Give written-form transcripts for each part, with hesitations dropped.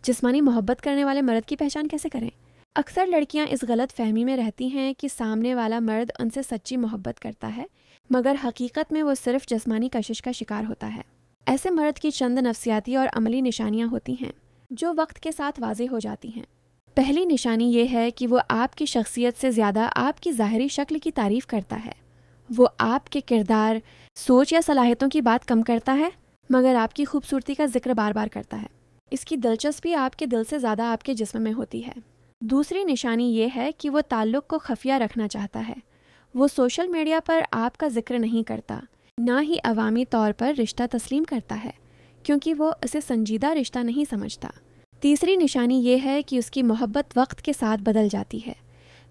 جسمانی محبت کرنے والے مرد کی پہچان کیسے کریں؟ اکثر لڑکیاں اس غلط فہمی میں رہتی ہیں کہ سامنے والا مرد ان سے سچی محبت کرتا ہے، مگر حقیقت میں وہ صرف جسمانی کشش کا شکار ہوتا ہے۔ ایسے مرد کی چند نفسیاتی اور عملی نشانیاں ہوتی ہیں جو وقت کے ساتھ واضح ہو جاتی ہیں۔ پہلی نشانی یہ ہے کہ وہ آپ کی شخصیت سے زیادہ آپ کی ظاہری شکل کی تعریف کرتا ہے۔ وہ آپ کے کردار، سوچ یا صلاحیتوں کی بات کم کرتا ہے، مگر آپ کی خوبصورتی کا ذکر بار بار کرتا ہے۔ اس کی دلچسپی آپ کے دل سے زیادہ آپ کے جسم میں ہوتی ہے۔ دوسری نشانی یہ ہے کہ وہ تعلق کو خفیہ رکھنا چاہتا ہے۔ وہ سوشل میڈیا پر آپ کا ذکر نہیں کرتا، نہ ہی عوامی طور پر رشتہ تسلیم کرتا ہے، کیونکہ وہ اسے سنجیدہ رشتہ نہیں سمجھتا۔ تیسری نشانی یہ ہے کہ اس کی محبت وقت کے ساتھ بدل جاتی ہے۔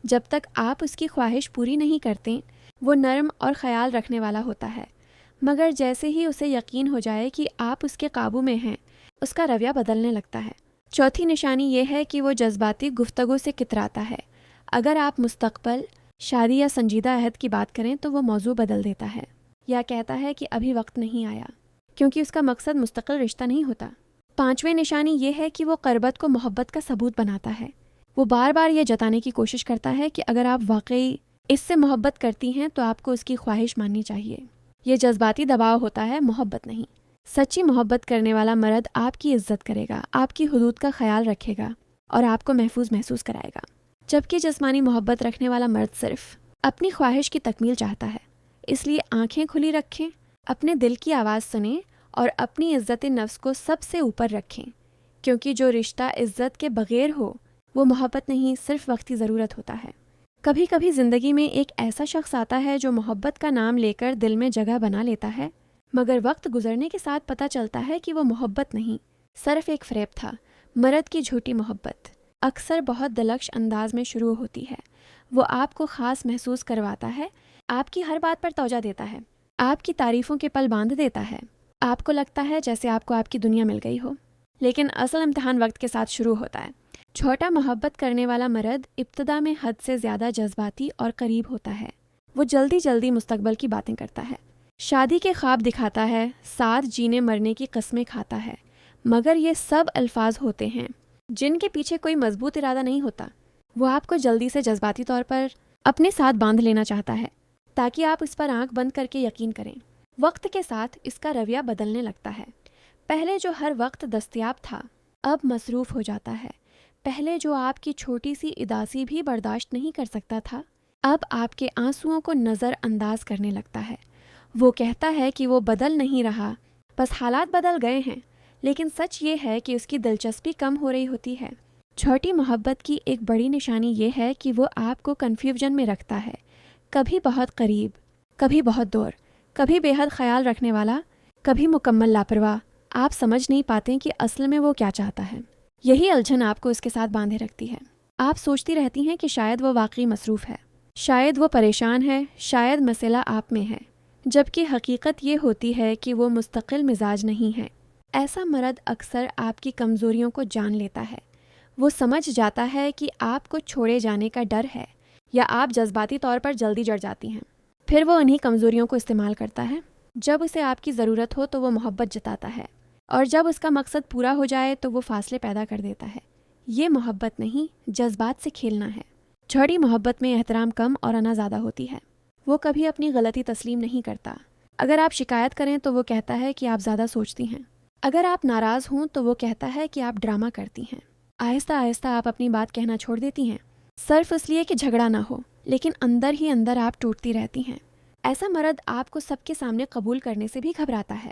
جب تک آپ اس کی خواہش پوری نہیں کرتے، وہ نرم اور خیال رکھنے والا ہوتا ہے، مگر جیسے ہی اسے یقین ہو جائے کہ آپ اس کے قابو میں ہیں، اس کا رویہ بدلنے لگتا ہے۔ چوتھی نشانی یہ ہے کہ وہ جذباتی گفتگو سے کتراتا ہے۔ اگر آپ مستقبل، شادی یا سنجیدہ عہد کی بات کریں تو وہ موضوع بدل دیتا ہے یا کہتا ہے کہ ابھی وقت نہیں آیا، کیونکہ اس کا مقصد مستقل رشتہ نہیں ہوتا۔ پانچویں نشانی یہ ہے کہ وہ قربت کو محبت کا ثبوت بناتا ہے۔ وہ بار بار یہ جتانے کی کوشش کرتا ہے کہ اگر آپ واقعی اس سے محبت کرتی ہیں تو آپ کو اس کی خواہش ماننی چاہیے۔ یہ جذباتی دباؤ ہوتا ہے، محبت نہیں۔ سچی محبت کرنے والا مرد آپ کی عزت کرے گا، آپ کی حدود کا خیال رکھے گا اور آپ کو محفوظ محسوس کرائے گا، جبکہ جسمانی محبت رکھنے والا مرد صرف اپنی خواہش کی تکمیل چاہتا ہے۔ اس لیے آنکھیں کھلی رکھیں، اپنے دل کی آواز سنیں اور اپنی عزت نفس کو سب سے اوپر رکھیں، کیونکہ جو رشتہ عزت کے بغیر ہو وہ محبت نہیں، صرف وقتی ضرورت ہوتا ہے۔ کبھی کبھی زندگی میں ایک ایسا شخص آتا ہے جو محبت کا نام لے کر دل میں جگہ بنا لیتا ہے، مگر وقت گزرنے کے ساتھ پتہ چلتا ہے کہ وہ محبت نہیں، صرف ایک فریب تھا۔ مرد کی جھوٹی محبت اکثر بہت دلکش انداز میں شروع ہوتی ہے۔ وہ آپ کو خاص محسوس کرواتا ہے، آپ کی ہر بات پر توجہ دیتا ہے، آپ کی تعریفوں کے پل باندھ دیتا ہے۔ آپ کو لگتا ہے جیسے آپ کو آپ کی دنیا مل گئی ہو، لیکن اصل امتحان وقت کے ساتھ شروع ہوتا ہے۔ چھوٹا محبت کرنے والا مرد ابتدا میں حد سے زیادہ جذباتی اور قریب ہوتا ہے۔ وہ جلدی جلدی مستقبل کی باتیں کرتا ہے، شادی کے خواب دکھاتا ہے، ساتھ جینے مرنے کی قسمیں کھاتا ہے، مگر یہ سب الفاظ ہوتے ہیں جن کے پیچھے کوئی مضبوط ارادہ نہیں ہوتا۔ وہ آپ کو جلدی سے جذباتی طور پر اپنے ساتھ باندھ لینا چاہتا ہے تاکہ آپ اس پر آنکھ بند کر کے یقین کریں۔ وقت کے ساتھ اس کا رویہ بدلنے لگتا ہے۔ پہلے جو ہر وقت دستیاب تھا اب مصروف ہو جاتا ہے۔ پہلے جو آپ کی چھوٹی سی اداسی بھی برداشت نہیں کر سکتا تھا، اب آپ کے آنسوؤں کو نظر انداز کرنے لگتا ہے۔ وہ کہتا ہے کہ وہ بدل نہیں رہا، بس حالات بدل گئے ہیں، لیکن سچ یہ ہے کہ اس کی دلچسپی کم ہو رہی ہوتی ہے۔ چھوٹی محبت کی ایک بڑی نشانی یہ ہے کہ وہ آپ کو کنفیوژن میں رکھتا ہے، کبھی بہت قریب، کبھی بہت دور، کبھی بے حد خیال رکھنے والا، کبھی مکمل لاپرواہ۔ آپ سمجھ نہیں پاتے کہ اصل میں وہ کیا چاہتا ہے۔ یہی الجھن آپ کو اس کے ساتھ باندھے رکھتی ہے۔ آپ سوچتی رہتی ہیں کہ شاید وہ واقعی مصروف ہے، شاید وہ پریشان ہے، شاید مسئلہ آپ میں ہے، جبکہ حقیقت یہ ہوتی ہے کہ وہ مستقل مزاج نہیں ہے۔ ایسا مرد اکثر آپ کی کمزوریوں کو جان لیتا ہے۔ وہ سمجھ جاتا ہے کہ آپ کو چھوڑے جانے کا ڈر ہے یا آپ جذباتی طور پر جلدی جڑ جاتی ہیں، پھر وہ انہی کمزوریوں کو استعمال کرتا ہے۔ جب اسے آپ کی ضرورت ہو تو وہ محبت جتاتا ہے، اور جب اس کا مقصد پورا ہو جائے تو وہ فاصلے پیدا کر دیتا ہے۔ یہ محبت نہیں، جذبات سے کھیلنا ہے۔ چھوٹی محبت میں احترام کم اور انا زیادہ ہوتی ہے۔ وہ کبھی اپنی غلطی تسلیم نہیں کرتا۔ اگر آپ شکایت کریں تو وہ کہتا ہے کہ آپ زیادہ سوچتی ہیں۔ اگر آپ ناراض ہوں تو وہ کہتا ہے کہ آپ ڈرامہ کرتی ہیں۔ آہستہ آہستہ آپ اپنی بات کہنا چھوڑ دیتی ہیں، صرف اس لیے کہ جھگڑا نہ ہو، لیکن اندر ہی اندر آپ ٹوٹتی رہتی ہیں۔ ایسا مرد آپ کو سب کے سامنے قبول کرنے سے بھی گھبراتا ہے۔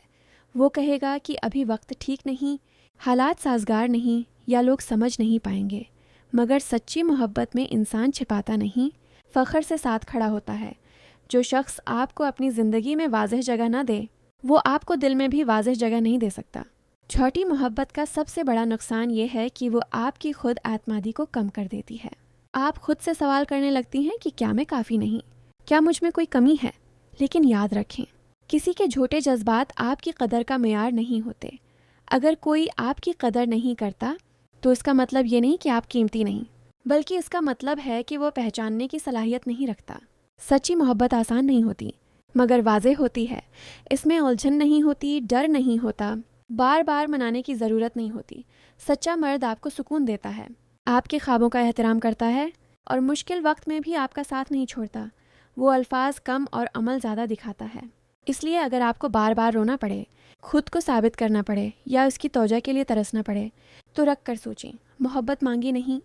وہ کہے گا کہ ابھی وقت ٹھیک نہیں، حالات سازگار نہیں، یا لوگ سمجھ نہیں پائیں گے، مگر سچی محبت میں انسان چھپاتا نہیں، فخر سے ساتھ کھڑا ہوتا ہے۔ جو شخص آپ کو اپنی زندگی میں واضح جگہ نہ دے، وہ آپ کو دل میں بھی واضح جگہ نہیں دے سکتا۔ چھوٹی محبت کا سب سے بڑا نقصان یہ ہے کہ وہ آپ کی خود اعتمادی کو کم کر دیتی ہے۔ آپ خود سے سوال کرنے لگتی ہیں کہ کیا میں کافی نہیں، کیا مجھ میں کوئی کمی ہے؟ لیکن یاد رکھیں، کسی کے جھوٹے جذبات آپ کی قدر کا معیار نہیں ہوتے۔ اگر کوئی آپ کی قدر نہیں کرتا تو اس کا مطلب یہ نہیں کہ آپ قیمتی نہیں، بلکہ اس کا مطلب ہے کہ وہ پہچاننے کی صلاحیت نہیں رکھتا۔ سچی محبت آسان نہیں ہوتی، مگر واضح ہوتی ہے۔ اس میں الجھن نہیں ہوتی، ڈر نہیں ہوتا، بار بار منانے کی ضرورت نہیں ہوتی۔ سچا مرد آپ کو سکون دیتا ہے، آپ کے خوابوں کا احترام کرتا ہے اور مشکل وقت میں بھی آپ کا ساتھ نہیں چھوڑتا۔ وہ الفاظ کم اور عمل زیادہ دکھاتا ہے۔ اس لیے اگر آپ کو بار بار رونا پڑے، خود کو ثابت کرنا پڑے یا اس کی توجہ کے لیے ترسنا پڑے تو رکھ کر سوچیں، محبت مانگی نہیں،